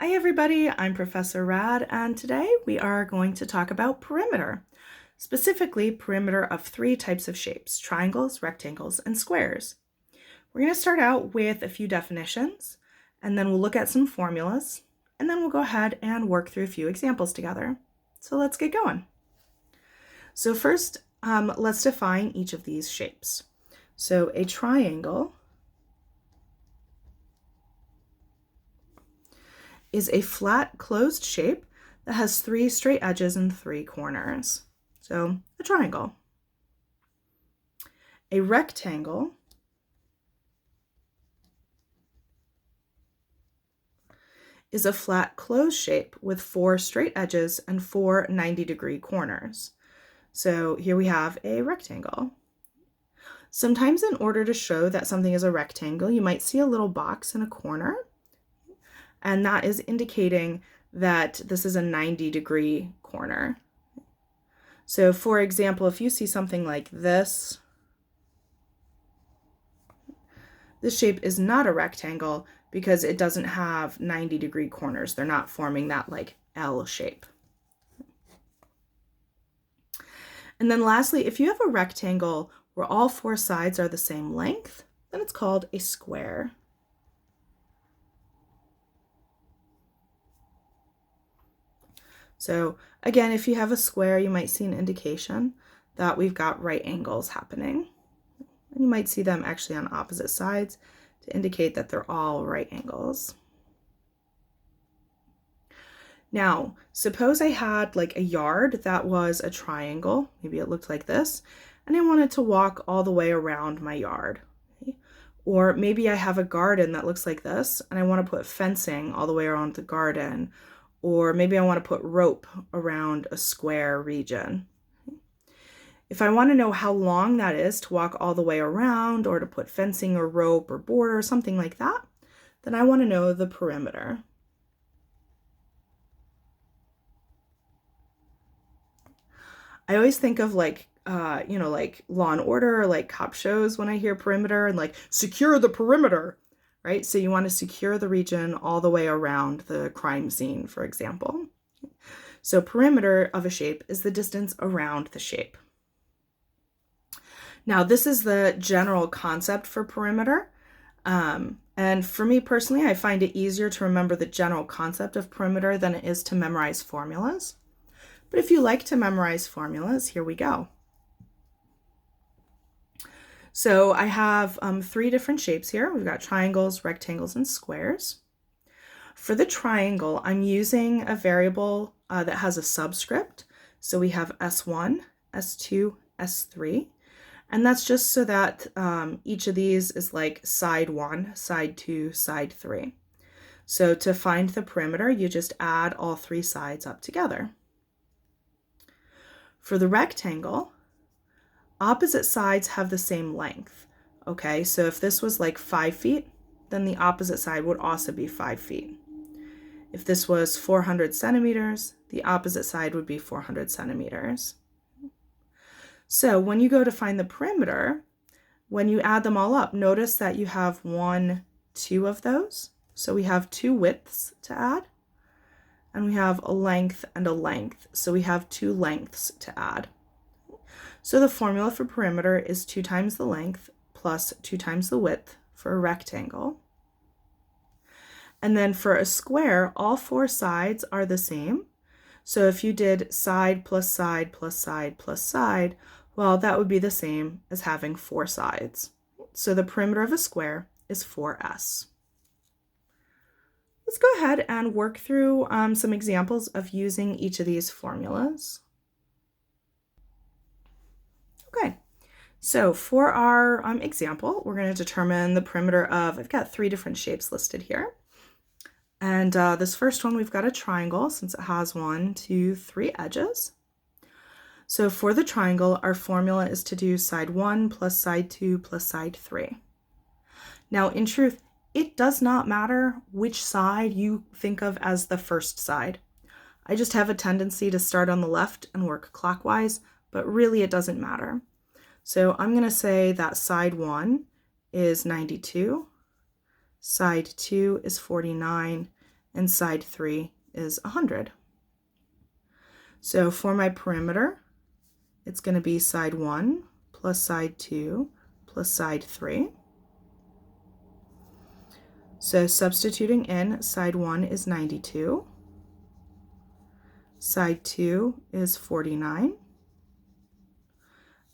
Hi everybody, I'm Professor Rad, and today we are going to talk about perimeter, specifically perimeter of three types of shapes: triangles, rectangles, and squares. We're going to start out with a few definitions, and then we'll look at some formulas, and then we'll go ahead and work through a few examples together. So let's get going. So first, let's define each of these shapes. So a triangle is a flat, closed shape that has three straight edges and three corners. So a triangle. A rectangle is a flat, closed shape with four straight edges and four 90-degree corners. So here we have a rectangle. Sometimes in order to show that something is a rectangle, you might see a little box in a corner, and that is indicating that this is a 90-degree corner. So for example, if you see something like this shape is not a rectangle because it doesn't have 90-degree corners. They're not forming that like L shape. And then lastly, if you have a rectangle where all four sides are the same length, then it's called a square. So again, if you have a square, you might see an indication that we've got right angles happening. And you might see them actually on opposite sides to indicate that they're all right angles. Now, suppose I had like a yard that was a triangle, maybe it looked like this, and I wanted to walk all the way around my yard. Okay? Or maybe I have a garden that looks like this, and I want to put fencing all the way around the garden. Or maybe I want to put rope around a square region. If I want to know how long that is to walk all the way around, or to put fencing or rope or border or something like that, then I want to know the perimeter. I always think of like, like Law and Order or like cop shows when I hear perimeter and like secure the perimeter, right? So you want to secure the region all the way around the crime scene, for example. So perimeter of a shape is the distance around the shape. Now, this is the general concept for perimeter. And for me personally, I find it easier to remember the general concept of perimeter than it is to memorize formulas. But if you like to memorize formulas, here we go. So I have three different shapes here. We've got triangles, rectangles, and squares. For the triangle, I'm using a variable that has a subscript. So we have S1, S2, S3. And that's just so that each of these is like side 1, side 2, side 3. So to find the perimeter, you just add all three sides up together. For the rectangle, opposite sides have the same length. Okay, so if this was like 5 feet, then the opposite side would also be 5 feet. If this was 400 centimeters, the opposite side would be 400 centimeters. So when you go to find the perimeter, when you add them all up, notice that you have 1, 2 of those. So we have 2 widths to add, and we have a length and a length. So we have 2 lengths to add. So the formula for perimeter is 2 times the length plus 2 times the width for a rectangle. And then for a square, all 4 sides are the same. So if you did side plus side plus side plus side, well, that would be the same as having 4 sides. So the perimeter of a square is 4s. Let's go ahead and work through some examples of using each of these formulas. Okay, so for our example, we're going to determine the perimeter of, I've got 3 different shapes listed here. And this first one, we've got a triangle since it has 1, 2, 3 edges. So for the triangle, our formula is to do side 1 plus side 2 plus side 3. Now, in truth, it does not matter which side you think of as the first side. I just have a tendency to start on the left and work clockwise, but really it doesn't matter. So I'm going to say that side 1 is 92, side 2 is 49, and side 3 is 100. So for my perimeter, it's going to be side 1 plus side 2 plus side 3. So substituting in, side 1 is 92, side 2 is 49,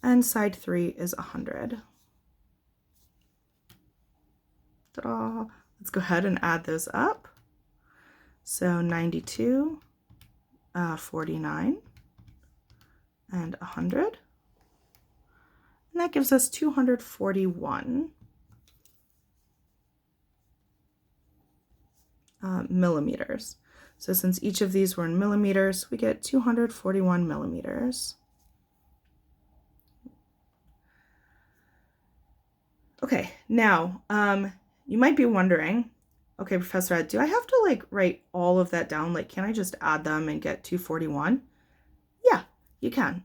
and side 3 is 100. Ta-da! Let's go ahead and add those up. So 92, 49, and 100. And that gives us 241 millimeters. So since each of these were in millimeters, we get 241 millimeters. Okay, now you might be wondering, okay, Professor Ed, do I have to like write all of that down? Like, can I just add them and get 241? Yeah, you can.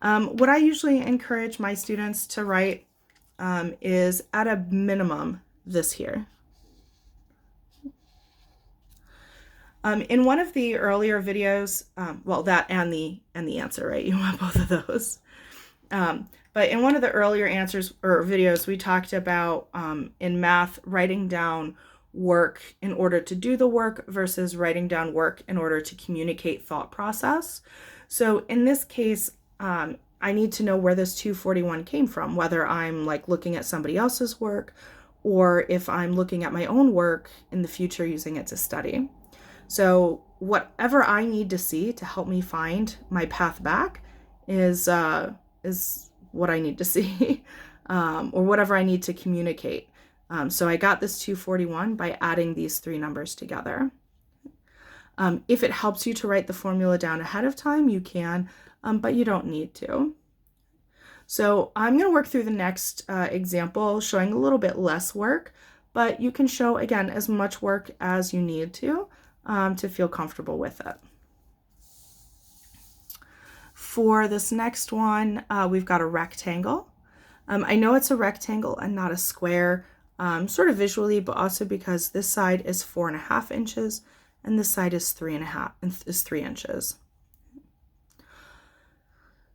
What I usually encourage my students to write is at a minimum this here. In one of the earlier videos, well, that and the answer, right? You want both of those. But in one of the earlier answers or videos, we talked about in math, writing down work in order to do the work versus writing down work in order to communicate thought process. So in this case, I need to know where this 241 came from, whether I'm like looking at somebody else's work or if I'm looking at my own work in the future using it to study. So whatever I need to see to help me find my path back is what I need to see, or whatever I need to communicate. So I got this 241 by adding these three numbers together. If it helps you to write the formula down ahead of time, you can, but you don't need to. So I'm going to work through the next example showing a little bit less work, but you can show, again, as much work as you need to feel comfortable with it. For this next one, we've got a rectangle. I know it's a rectangle and not a square, sort of visually, but also because this side is 4.5 inches and this side is 3 inches.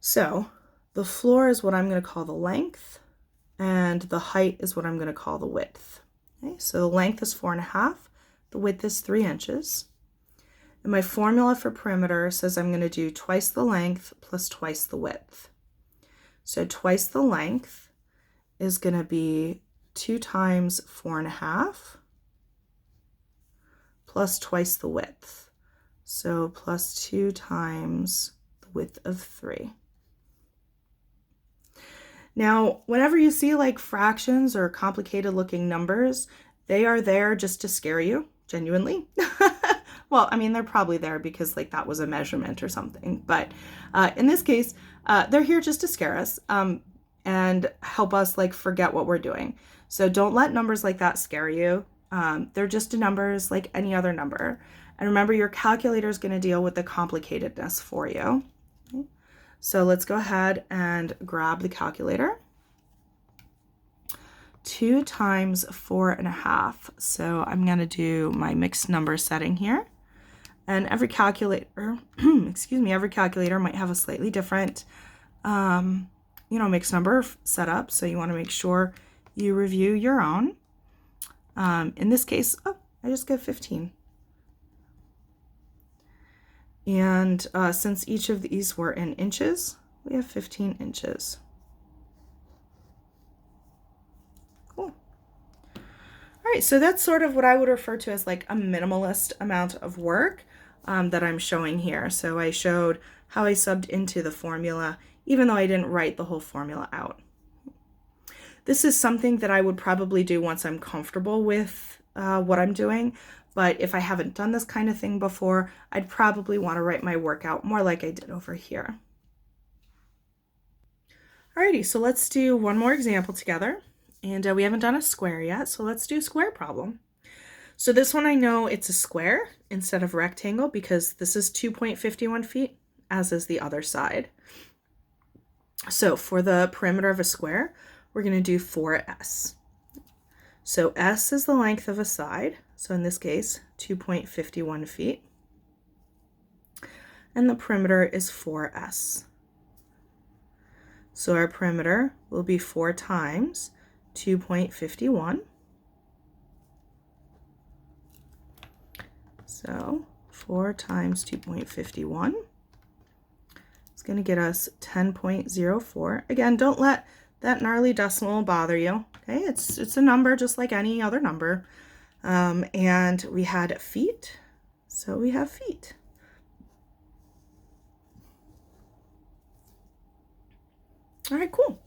So the floor is what I'm going to call the length, and the height is what I'm going to call the width. Okay, so the length is 4.5, the width is 3 inches. And my formula for perimeter says I'm going to do twice the length plus twice the width. So twice the length is going to be 2 times 4.5 plus twice the width. So plus 2 times the width of 3. Now, whenever you see like fractions or complicated looking numbers, they are there just to scare you, genuinely. Well, I mean, they're probably there because like that was a measurement or something. But in this case, they're here just to scare us and help us like forget what we're doing. So don't let numbers like that scare you. They're just numbers like any other number. And remember, your calculator is going to deal with the complicatedness for you. Okay. So let's go ahead and grab the calculator. 2 times 4.5. So I'm going to do my mixed number setting here. And every calculator, every calculator might have a slightly different, mixed number setup. So you want to make sure you review your own. In this case, I just get 15. And since each of these were in inches, we have 15 inches. Cool. All right, so that's sort of what I would refer to as like a minimalist amount of work that I'm showing here. So I showed how I subbed into the formula, even though I didn't write the whole formula out. This is something that I would probably do once I'm comfortable with what I'm doing. But if I haven't done this kind of thing before, I'd probably want to write my work out more like I did over here. Alrighty, so let's do one more example together. And we haven't done a square yet, so let's do a square problem. So this one I know it's a square instead of rectangle because this is 2.51 feet, as is the other side. So for the perimeter of a square, we're going to do 4s. So s is the length of a side, so in this case 2.51 feet. And the perimeter is 4s. So our perimeter will be 4 times 2.51. So 4 times 2.51 is going to get us 10.04. Again, don't let that gnarly decimal bother you. Okay, it's a number just like any other number. And we had feet, so we have feet. All right, cool.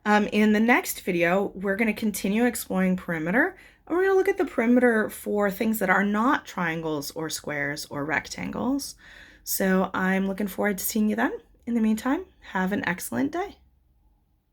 In the next video, we're going to continue exploring perimeter, and we're going to look at the perimeter for things that are not triangles or squares or rectangles. So I'm looking forward to seeing you then. In the meantime, have an excellent day.